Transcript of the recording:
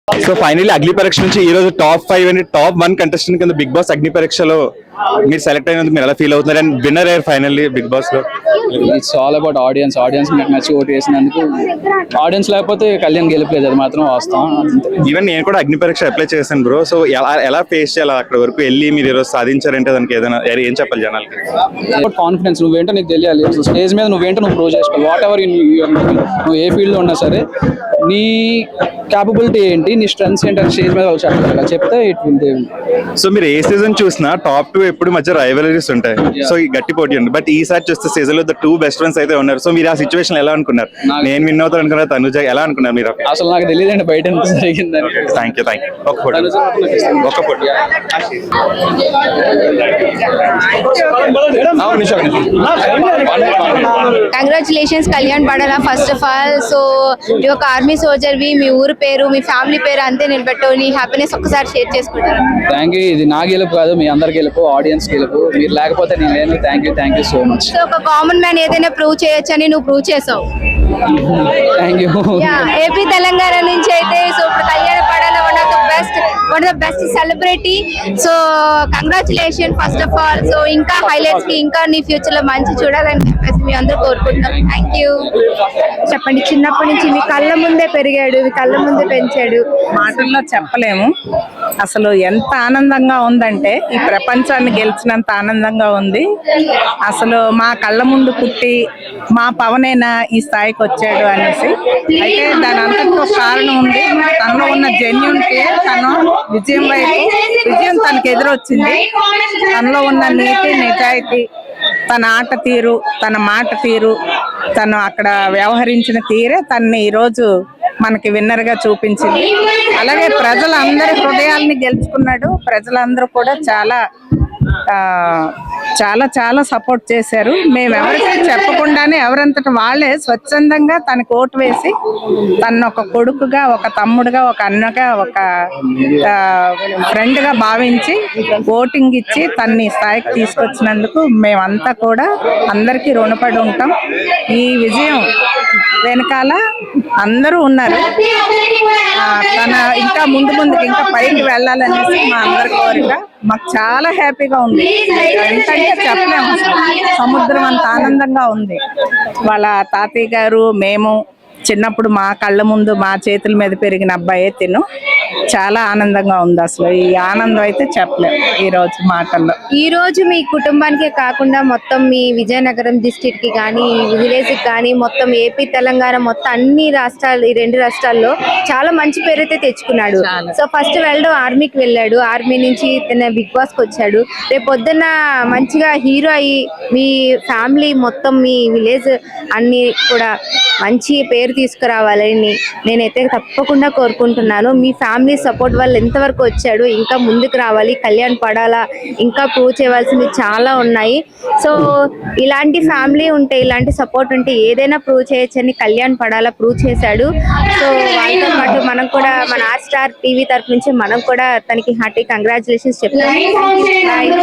So finally అగ్ని పరీక్ష నుంచి ఈ రోజు టాప్ 5 అండ్ టాప్ 1 కంటెస్టెంట్ కింద బిగ్ బాస్ అగ్ని పరీక్షలో మీరు సెలెక్ట్ అయినందుకు మీరు ఎలా ఫీల్ అవుతున్నారు? అండ్ విన్నర్ అయ్యారు ఫైనల్లీ బిగ్ బాస్ లో. ఇట్స్ ఆల్ అబౌట్ ఆడియన్స్ మీకు నచ్చి ఓటు వేసినందుకు. ఆడియన్స్ లేకపోతే కళ్యాణ్ గెలిపలేదు, అది మాత్రం వాస్తవం. ఈవెన్ నేను కూడా అగ్ని పరీక్ష అప్లై చేశాను బ్రో. సో ఎలా ఫేస్ చేయాలి అక్కడ వరకు వెళ్ళి మీరు ఈరోజు సాధించారంటే దానికి ఏదైనా ఏం చెప్పాలి జనాలకి? కాన్ఫిడెన్స్, నువ్వేంటో నీకు తెలియాలి. స్టేజ్ మీద నువ్వేంటో నువ్వు ప్రూవ్ చేసుకోవాలి. వాట్ ఎవర్ నువ్వు ఏ ఫీల్డ్ లో ఉన్నా సరే నీ క్యాపబిలిటీ ఏంటి, నీ స్ట్రెంగ్స్ ఏంటి అని స్టేజ్ మీద వాళ్ళు చెప్పాలి. చెప్తే ఇట్ విల్. సో మీరు ఏ సీజన్ చూసినా టాప్ 2 ఎప్పుడు మధ్య రైవలరీస్ ఉంటాయి. సో ఈ గట్టి పోటీ ఉంది. బట్ ఈసారి చూస్తే సీజన్ లో 2 బెస్ట్ ఫ్రెండ్స్ అయితే ఉన్నారు. సో మీరు ఆ సిచువేషన్ ఎలా అనుకున్నారు? నేను విన్ అవుతాను అనుకున్నారు, తనుజ ఎలా అనుకున్నారు మీరు? అసలు నాకు తెలియదండి బయట ఎంత జరిగిందని. Thank you. ఒక photo. Congratulations Kalyan Padala. First of all so ఈ ఒక ఆర్మీ సోల్జర్ వి, మీ ఊరు పేరు, మీ ఫ్యామిలీ పేరు అంతే నిలబెట్టావు. నీ హ్యాపీనెస్ ఒక్కసారి షేర్ చేసుకుంటారు. Thank you. ఇది నా గెలుపు కాదు, మీ అందరి గెలుపు, ఆడియన్స్ గెలుపు. మీరు లేకపోతే నేను లేను. Thank you so much. So ఒక కామన్ మ్యాన్ ఏదైనా ప్రూవ్ చేయొచ్చు అని నువ్వు ప్రూవ్ చేసావు. Thank you. ఏపీ తెలంగాణ నుంచి అయితే సో ఇప్పుడు కళ్యాణ్ పడాలా one of the best celebrity. So congratulation first of all. So ఇంకా హైలైట్స్ కి ఇంకా నీ ఫ్యూచర్ లో మంచి చూడాలని చెప్పేసి మీ అందరూ కోరుకుంటున్నాం. Thank you. చెప్పండి, చిన్నప్పటి నుంచి మీ కళ్ళ ముందే పెరిగాడు, మీ కళ్ళ ముందే పెంచాడు. మాటల్లో చెప్పలేము. అసలు ఎంత ఆనందంగా ఉందంటే ఈ ప్రపంచాన్ని గెలిచినంత ఆనందంగా ఉంది. అసలు మా కళ్ళ ముందు పుట్టి మా పవనేనా ఈ స్థాయికి వచ్చాడు అనేసి. అయితే దాని అంతటితో కారణం ఉంది. తనలో ఉన్న జెన్యూన్కి తను విజయం తనకు ఎదురొచ్చింది. తనలో ఉన్న నీతి నిజాయితీ, తన ఆట తీరు, తన మాట తీరు, తను అక్కడ వ్యవహరించిన తీరే తనని ఈరోజు మనకి విన్నర్ గా చూపించింది. అలాగే ప్రజలందరి హృదయాల్ని గెలుచుకున్నాడు. ప్రజలందరూ కూడా చాలా చాలా చాలా సపోర్ట్ చేశారు. మేము ఎవరికి చెప్పకుండానే ఎవరంతటి వాళ్ళే స్వచ్ఛందంగా తనకు ఓటు వేసి తను ఒక కొడుకుగా, ఒక తమ్ముడుగా, ఒక అన్నగా, ఒక ఫ్రెండ్ గా భావించి ఓటింగ్ ఇచ్చి తన్ని స్థాయికి తీసుకొచ్చినందుకు మేమంతా కూడా అందరికీ రుణపడి ఉంటాం. ఈ విజయం వెనకాల అందరూ ఉన్నారు. తన ఇంకా ముందుకు ఇంకా పైకి వెళ్ళాలనేసి మా అందరి కోరిక. మాకు చాలా హ్యాపీగా ఉంది. ఎంతంటే చెప్పలేము. సముద్రం అంత ఆనందంగా ఉంది. వాళ్ళ తాతయ్య గారు, మేము చిన్నప్పుడు మా కళ్ళ ముందు మా చేతుల మీద పెరిగిన అబ్బాయే తిను. చాలా ఆనందంగా ఉంది. అసలు ఈ ఆనందం అయితే చెప్పలేము ఈ రోజు మాటల్లో. ఈ రోజు మీ కుటుంబానికే కాకుండా మొత్తం మీ విజయనగరం డిస్ట్రిక్ట్ కి కానీ, విలేజ్ కి కానీ, మొత్తం ఏపీ తెలంగాణ మొత్తం అన్ని రాష్ట్రాలు, ఈ 2 రాష్ట్రాల్లో చాలా మంచి పేరు అయితే తెచ్చుకున్నాడు. సో ఫస్ట్ వెళ్ళడం ఆర్మీకి వెళ్ళాడు. ఆర్మీ నుంచి బిగ్ బాస్ కి వచ్చాడు. రేపు పొద్దున్న మంచిగా హీరో అయ్యి మీ ఫ్యామిలీ మొత్తం మీ విలేజ్ అన్ని కూడా మంచి పేరు తీసుకురావాలని నేనైతే తప్పకుండా కోరుకుంటున్నాను. మీ ఫ్యామిలీ సపోర్ట్ వల్ల ఎంతవరకు వచ్చాడు, ఇంకా ముందుకు రావాలి. కళ్యాణ్ పడాలా ఇంకా ప్రూవ్ చేయవలసింది చాలా ఉన్నాయి. సో ఇలాంటి ఫ్యామిలీ ఉంటే, ఇలాంటి సపోర్ట్ ఉంటే ఏదైనా ప్రూవ్ చేయొచ్చని కళ్యాణ్ పడాలా ప్రూవ్ చేశాడు. సో వాళ్ళతో పాటు మనం కూడా మన ఆర్ స్టార్ టీవీ తరఫు నుంచి మనం కూడా తనకి హార్టీ కంగ్రాచులేషన్స్ చెప్తాం.